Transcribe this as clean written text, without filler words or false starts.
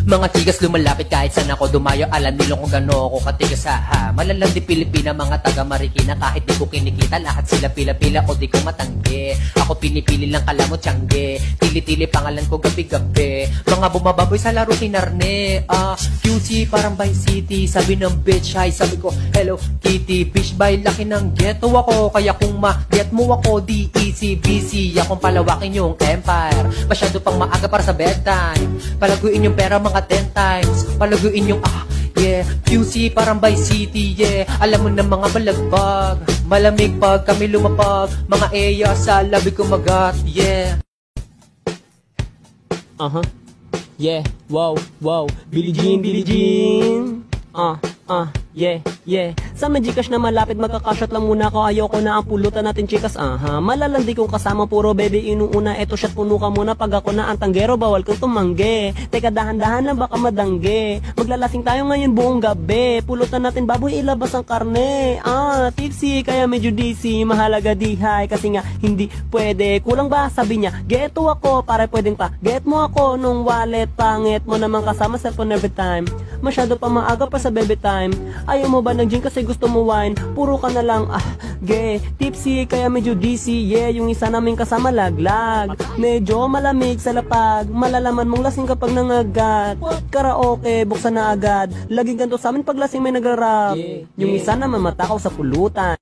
Mga tigas lumalapit kahit saan ako dumayo. Alam nila kung gano'n ako katigas ha. Malalandi Pilipina, mga taga Marikina. Kahit di ko kinikita, lahat sila pila-pila o di ko matanggi. Ako pinipili lang kalamot tiyangge. Tili-tili pangalan ko gabi-gabi. Mga bumababoy sa laro kinarne. QC parang Vice City. Sabi ng bitch hi, sabi ko Hello Kitty. Bitch by laki ng ghetto ako. Kaya kung ma-get mo ako, di easy busy. Akong palawakin yung empire. Masyado pang maaga para sa bedtime. Palaguin yung pera mga 10 times. Palaguin yung yeah. QC parang Vice City, yeah. Alam mo na mga balagbag. Malamig pag kami lumapag. Mga eya sa labi kumagat, yeah. Yeah, wow, Billie Jean. Yeah. Sa may Gcash na malapit, magkakashot lang muna ako. Ayoko na ang pulutan natin, chikas. Malalandi kong kasama, puro baby inuuna. Eto shot, puno ka muna. Pag ako na ang tanggero, bawal kang tumangge. Teka, dahan-dahan lang, baka madangge. Maglalasing tayo ngayon buong gabi. Pulutan natin, baboy, ilabas ang karne. Tipsy, kaya medyo dizzy. Mahalaga di high, kasi nga hindi pwede. Kulang ba? Sabi niya, geto ako, para pwedeng pa. Get mo ako nung wallet, pangit mo naman kasama cellphone every time. Masyado pa maaga pa sa baby time. Ayaw mo ba nag-gym kasi gusto mo wine? Puro ka na lang, tipsy, kaya medyo dizzy, yeah. Yung isa namin kasama laglag. Medyo malamig sa lapag. Malalaman mong lasing kapag nangagat. Karaoke, buksan na agad. Laging ganito sa amin pag lasing may nagrarap. Yung isa naman matakaw sa pulutan.